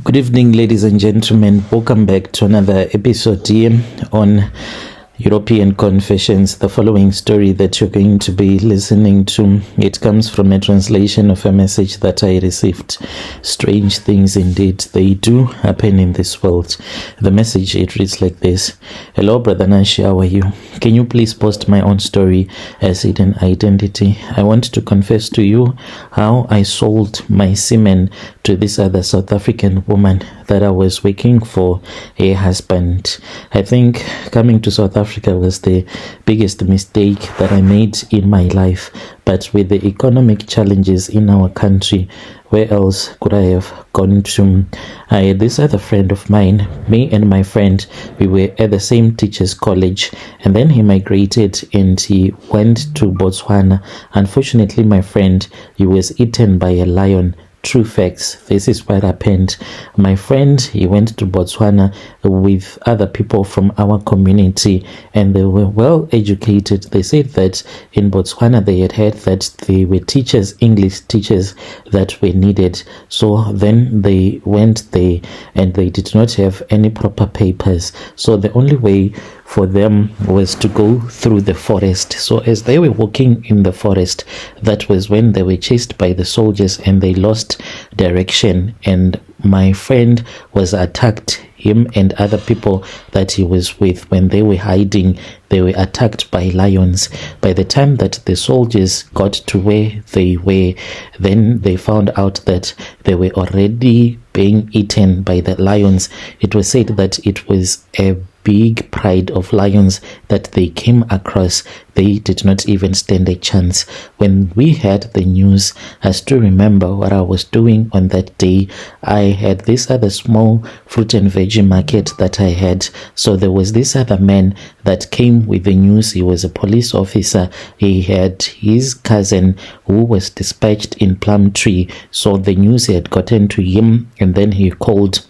Good evening, ladies and gentlemen. Welcome back to another episode here on European Confessions. The following story that you're going to be listening to, it comes from a translation of a message that I received. Strange things indeed, they do happen in this world. The message, it reads like this. Hello, Brother Nash, how are you? Can you please post my own story as hidden identity? I want to confess to you how I sold my semen to this other South African woman that I was working for a husband. I think coming to South Africa was the biggest mistake that I made in my life. But with the economic challenges in our country, where else could I have gone to? I had this other friend of mine, me and my friend, we were at the same teacher's college, and then he migrated and he went to Botswana. Unfortunately, my friend, he was eaten by a lion. True facts. This is what happened. My friend, he went to Botswana with other people from our community, and they were well educated. They said that in Botswana they had heard that they were teachers, English teachers that were needed. So then they went there and they did not have any proper papers. So the only way for them was to go through the forest. So as they were walking in the forest, that was when they were chased by the soldiers and they lost direction, and my friend was attacked. Him and other people that he was with, when they were hiding, they were attacked by lions. By the time that the soldiers got to where they were, then they found out that they were already being eaten by the lions. It was said that it was a big pride of lions that they came across. They did not even stand a chance. When we had the news, I still remember what I was doing on that day. I had this other small fruit and veggie market that I had. So there was this other man that came with the news. He was a police officer. He had his cousin who was dispatched in Plumtree. So the news had gotten to him, and then he called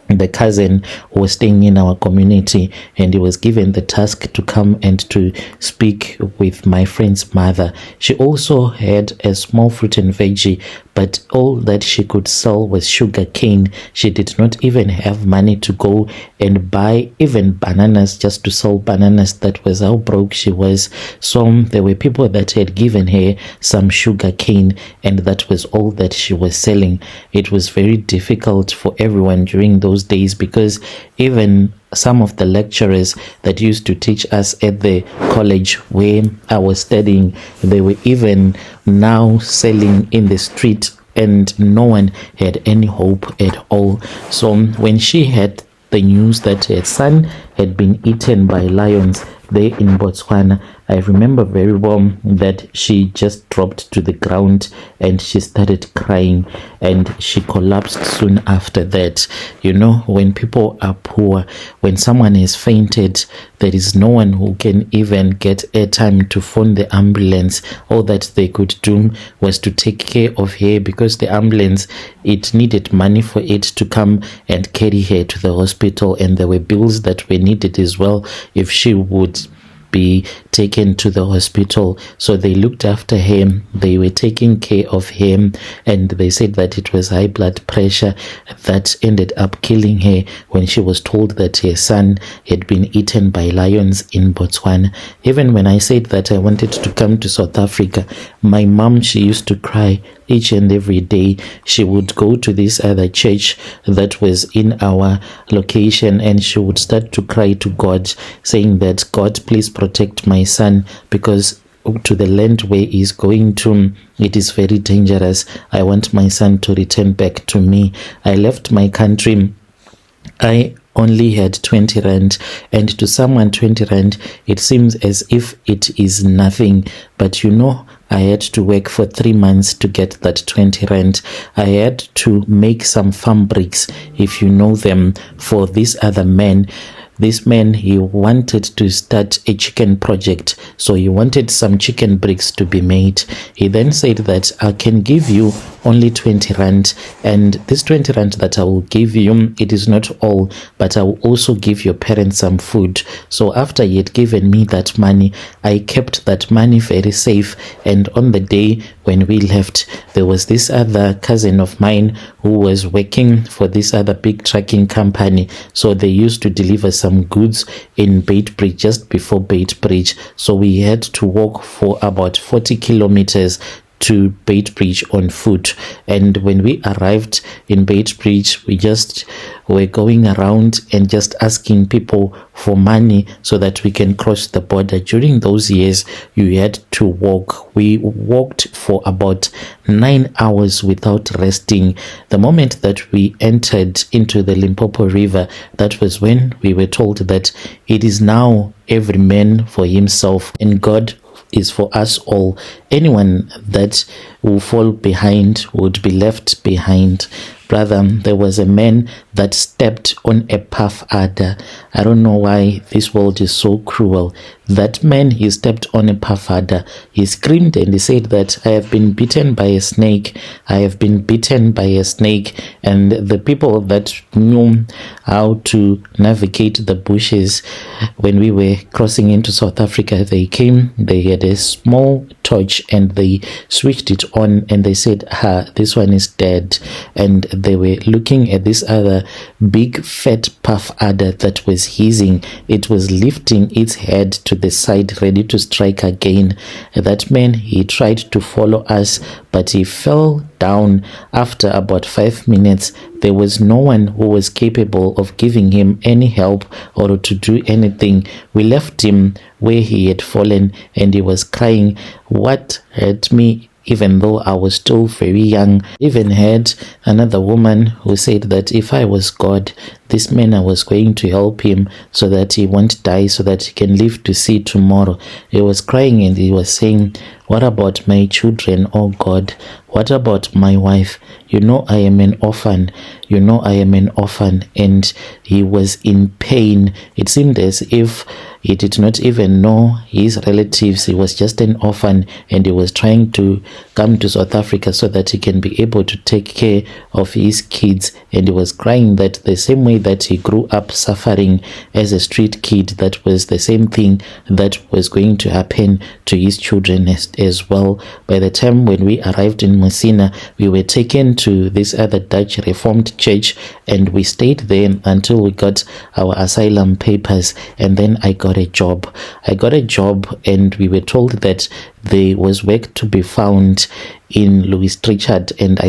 the cousin who was staying in our community, and he was given the task to come and to speak with my friend's mother. She also had a small fruit and veggie, but all that she could sell was sugar cane. She did not even have money to go and buy even bananas, just to sell bananas. That was how broke she was. So there were people that had given her some sugar cane, and that was all that she was selling. It was very difficult for everyone during those days, because even some of the lecturers that used to teach us at the college where I was studying, they were even now selling in the street, and no one had any hope at all. So when she had the news that her son had been eaten by lions there in Botswana, I remember very well that she just dropped to the ground and she started crying, and she collapsed soon after that. You know, when people are poor, when someone has fainted, there is no one who can even get airtime to phone the ambulance. All that they could do was to take care of her, because the ambulance, it needed money for it to come and carry her to the hospital, and there were bills that were needed as well if she would be taken to the hospital. So they looked after him, they were taking care of him, and they said that it was high blood pressure that ended up killing her when she was told that her son had been eaten by lions in Botswana. Even when I said that I wanted to come to South Africa, my mom, she used to cry each and every day. She would go to this other church that was in our location, and she would start to cry to God, saying that, God, please protect my son, because to the land where he's going to, it is very dangerous. I want my son to return back to me. I left my country. I only had 20 rand, and to someone 20 rand, it seems as if it is nothing. But you know, I had to work for 3 months to get that 20 rand. I had to make some farm bricks, if you know them, for this other man. this man, he wanted to start a chicken project. So he wanted some chicken bricks to be made. He then said that I can give you only 20 rand, and this 20 rand that I will give you, it is not all, but I will also give your parents some food. So after he had given me that money, I kept that money very safe. And on the day when we left, there was this other cousin of mine who was working for this other big trucking company. So they used to deliver some goods in Beitbridge, just before Beitbridge. So we had to walk for about 40 kilometers to Beitbridge on foot. And when we arrived in Beitbridge, we just were going around and just asking people for money so that we can cross the border. During those years, you had to walk. We walked for about 9 hours without resting. The moment that we entered into the Limpopo River, that was when we were told that it is now every man for himself, and God is for us all. Anyone that will fall behind would be left behind. Brother, there was a man that stepped on a puff adder. I don't know why this world is so cruel. That man, he stepped on a puff adder. He screamed and he said that I have been bitten by a snake. I have been bitten by a snake. And the people that knew how to navigate the bushes when we were crossing into South Africa, they came, they had a small torch and they switched it on and they said, this one is dead. And they were looking at this other big fat puff adder that was hissing. It was lifting its head to the side, ready to strike again. That man, he tried to follow us, but he fell down. After about 5 minutes, there was no one who was capable of giving him any help or to do anything. We left him where he had fallen and he was crying. What hurt me, even though I was still very young, even had another woman who said that if I was God, this man, I was going to help him so that he won't die, so that he can live to see tomorrow. He was crying and he was saying, what about my children, oh God? What about my wife? You know I am an orphan. You know I am an orphan. And he was in pain. It seemed as if he did not even know his relatives. He was just an orphan and he was trying to come to South Africa so that he can be able to take care of his kids. And he was crying that the same way that he grew up suffering as a street kid, that was the same thing that was going to happen to his children as well. By the time when we arrived in Messina, we were taken to this other Dutch Reformed church and we stayed there until we got our asylum papers, and then I got a job. And we were told that there was work to be found in Louis Richard, and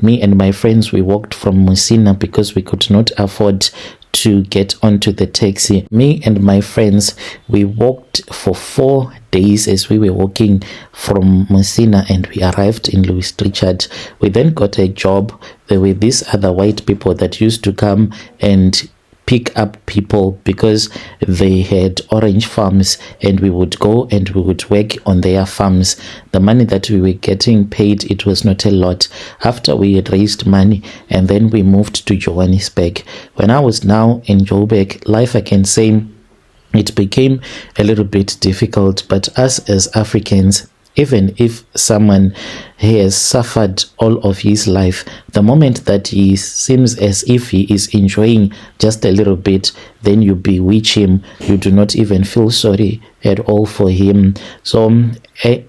me and my friends, we walked from Messina because we could not afford to get onto the taxi. Me and my friends, we walked for 4 days as we were walking from Messina, and we arrived in Louis Richard. We then got a job. There were these other white people that used to come and pick up people because they had orange farms, and we would go and we would work on their farms. The money that we were getting paid, it was not a lot. After we had raised money, and then we moved to Johannesburg. When I was now in Joburg, life, I can say, it became a little bit difficult. But us as Africans, even if someone has suffered all of his life, the moment that he seems as if he is enjoying just a little bit, then you bewitch him. You do not even feel sorry at all for him. So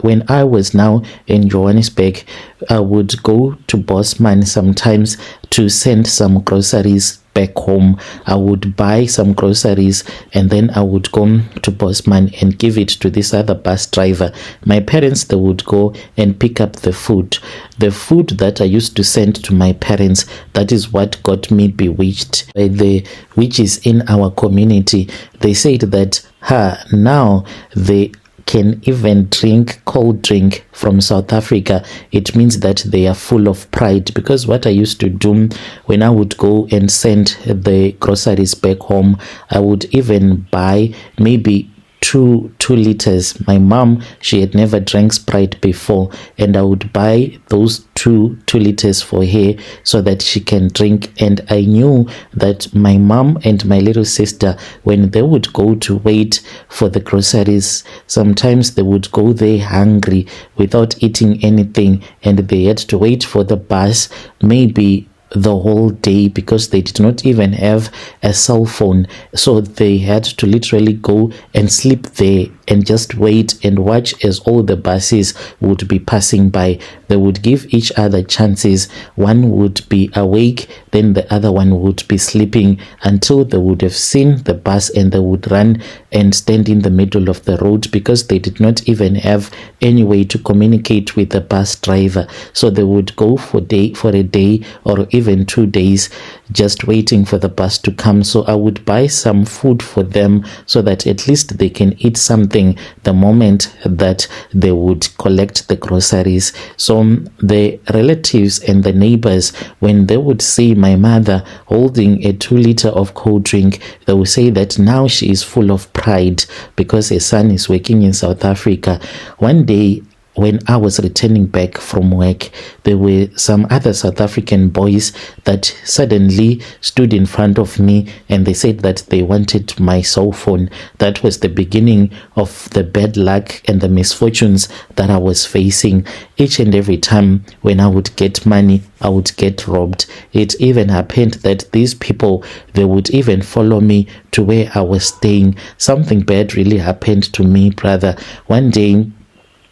when I was now in Johannesburg, I would go to Bosman sometimes to send some groceries back home. I would buy some groceries and then I would go to Bosman and give it to this other bus driver. My parents, they would go and pick up the food that I used to send to my parents. That is what got me bewitched by the witches in our community. They said that now they can even drink cold drink from South Africa. It means that they are full of pride. Because what I used to do when I would go and send the groceries back home, I would even buy maybe two liters. My mom, she had never drank Sprite before, and I would buy those two liters for her so that she can drink. And I knew that my mom and my little sister, when they would go to wait for the groceries, sometimes they would go there hungry without eating anything, and they had to wait for the bus maybe the whole day because they did not even have a cell phone. So they had to literally go and sleep there and just wait and watch as all the buses would be passing by. They would give each other chances. One would be awake, then the other one would be sleeping, until they would have seen the bus and they would run and stand in the middle of the road because they did not even have any way to communicate with the bus driver. So they would go for a day or even 2 days just waiting for the bus to come. So I would buy some food for them so that at least they can eat something the moment that they would collect the groceries. So the relatives and the neighbors, when they would see my mother holding a 2 liter of cold drink, they would say that now she is full of pride because her son is working in South Africa. One day, when I was returning back from work, there were some other South African boys that suddenly stood in front of me and they said that they wanted my cell phone. That was the beginning of the bad luck and the misfortunes that I was facing. Each and every time when I would get money, I would get robbed. It even happened that these people, they would even follow me to where I was staying. Something bad really happened to me, brother. One day,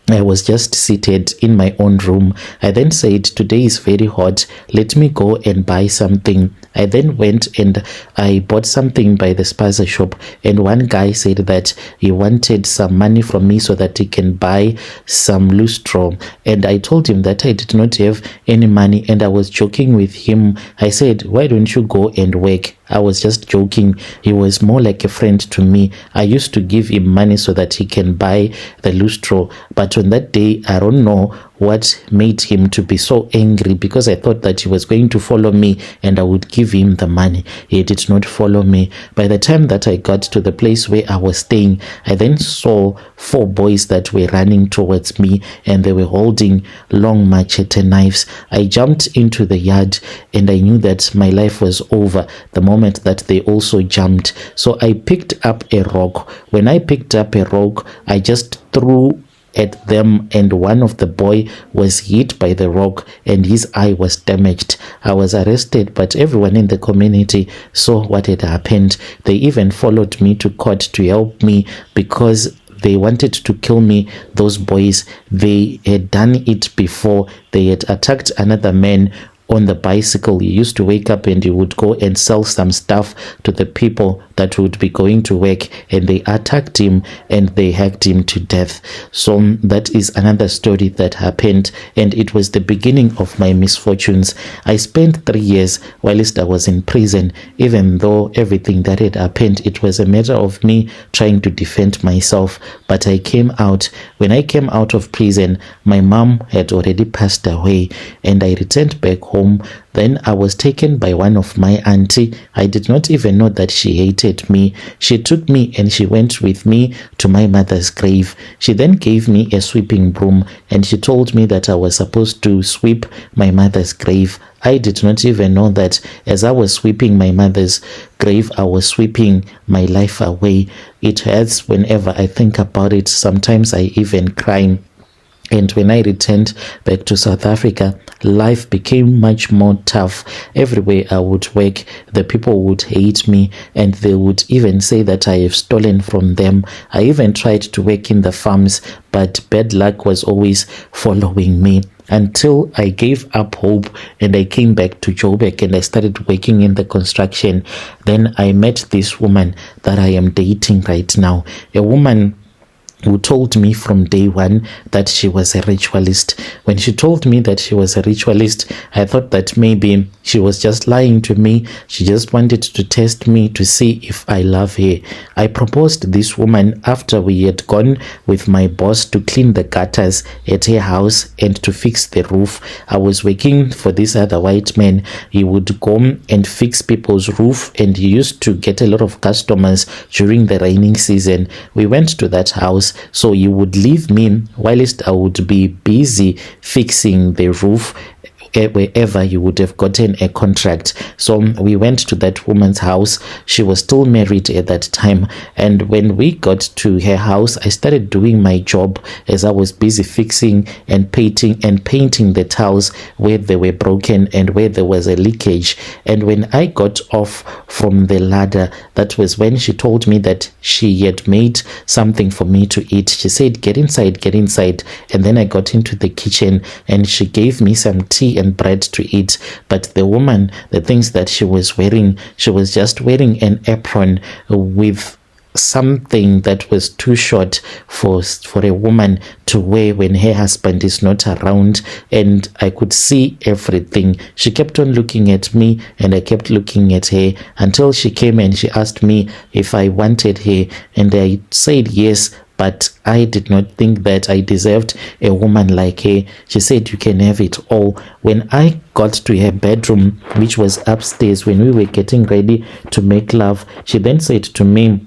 I was just seated in my own room. I then said, today is very hot. Let me go and buy something. I then went and I bought something by the spaza shop. And one guy said that he wanted some money from me so that he can buy some lustro. And I told him that I did not have any money. And I was joking with him. I said, why don't you go and work? I was just joking. He was more like a friend to me. I used to give him money so that he can buy the lustro. But on that day, I don't know what made him to be so angry, because I thought that he was going to follow me and I would give him the money. He did not follow me. By the time that I got to the place where I was staying, I then saw 4 boys that were running towards me and they were holding long machete knives. I jumped into the yard and I knew that my life was over the moment that they also jumped. So I picked up a rock. When I picked up a rock, I just threw at them, and one of the boy was hit by the rock and his eye was damaged. I was arrested, but everyone in the community saw what had happened. They even followed me to court to help me because they wanted to kill me. Those boys, they had done it before. They had attacked another man on the bicycle. He used to wake up and he would go and sell some stuff to the people that would be going to work, and they attacked him and they hacked him to death. So that is another story that happened, and it was the beginning of my misfortunes. I spent 3 years whilst I was in prison. Even though everything that had happened, it was a matter of me trying to defend myself, but I came out. When I came out of prison, my mom had already passed away and I returned back home. Then I was taken by one of my auntie. I did not even know that she hated me. She took me and she went with me to my mother's grave. She then gave me a sweeping broom and she told me that I was supposed to sweep my mother's grave. I did not even know that as I was sweeping my mother's grave, I was sweeping my life away. It hurts whenever I think about it. Sometimes I even cry. And when I returned back to South Africa, life became much more tough. Everywhere I would work, the people would hate me and they would even say that I have stolen from them. I even tried to work in the farms, but bad luck was always following me, until I gave up hope and I came back to Joburg and I started working in the construction. Then I met this woman that I am dating right now, a woman who told me from day one that she was a ritualist. When she told me that she was a ritualist, I thought that maybe she was just lying to me. She just wanted to test me to see if I love her. I proposed this woman after we had gone with my boss to clean the gutters at her house and to fix the roof. I was working for this other white man. He would go and fix people's roof, and he used to get a lot of customers during the raining season. We went to that house, so he would leave me whilst I would be busy fixing the roof wherever you would have gotten a contract. So we went to that woman's house. She was still married at that time, and when we got to her house, I started doing my job as I was busy fixing and painting the tiles where they were broken and where there was a leakage. And when I got off from the ladder, that was when she told me that she had made something for me to eat. She said, get inside. And then I got into the kitchen and she gave me some tea and bread to eat. But the woman, the things that she was wearing, she was just wearing an apron with something that was too short for a woman to wear when her husband is not around, and I could see everything. She kept on looking at me and I kept looking at her until she came and she asked me if I wanted her, and I said yes, but I did not think that I deserved a woman like her. She said, you can have it all. When I got to her bedroom, which was upstairs, when we were getting ready to make love, she then said to me,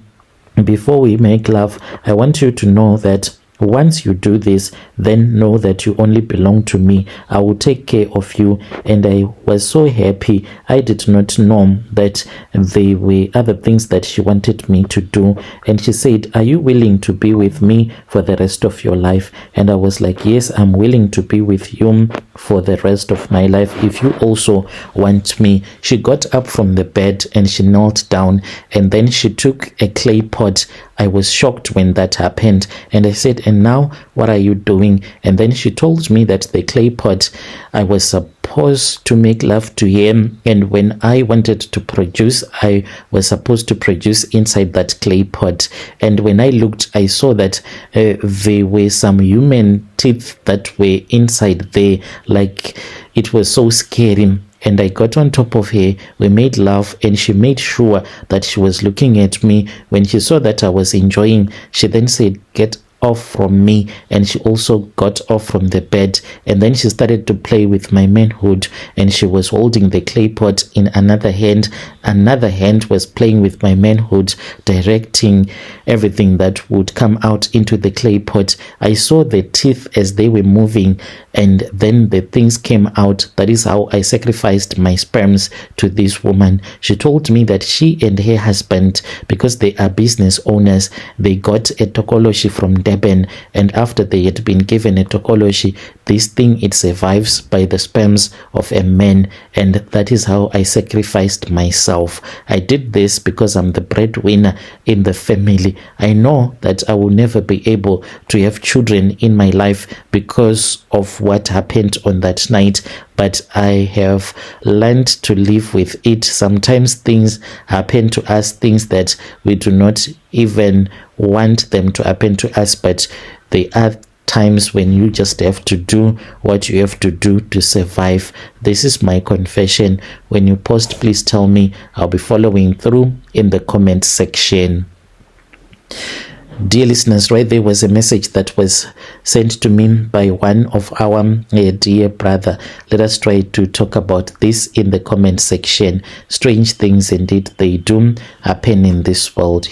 before we make love, I want you to know that once you do this, then know that you only belong to me. I will take care of you. And I was so happy. I did not know that there were other things that she wanted me to do. And she said, are you willing to be with me for the rest of your life? And I was like, yes, I'm willing to be with you for the rest of my life if you also want me. She got up from the bed and she knelt down, and then she took a clay pot. I was shocked when that happened, and I said, and now what are you doing? And then she told me that the clay pot, I was supposed to make love to him, and when I wanted to produce, I was supposed to produce inside that clay pot. And when I looked, I saw that there were some human teeth that were inside there. Like, it was so scary. And I got on top of her, we made love, and she made sure that she was looking at me. When she saw that I was enjoying, she then said, get off from me, and she also got off from the bed, and then she started to play with my manhood, and she was holding the clay pot in another hand was playing with my manhood, directing everything that would come out into the clay pot. I saw the teeth as they were moving, and then the things came out. That is how I sacrificed my sperms to this woman. She told me that she and her husband, because they are business owners, they got a tokoloshi from Durban, and after they had been given a tokoloshi, this thing, it survives by the sperms of a man, and that is how I sacrificed myself. I did this because I'm the breadwinner in the family. I know that I will never be able to have children in my life because of what happened on that night, but I have learned to live with it. Sometimes things happen to us, things that we do not even want them to happen to us, but they are times when you just have to do what you have to do to survive. This is my confession. When you post, please tell me. I'll be following through in the comment section. Dear listeners, right there was a message that was sent to me by one of our dear brother. Let us try to talk about this in the comment section. Strange things indeed they do happen in this world.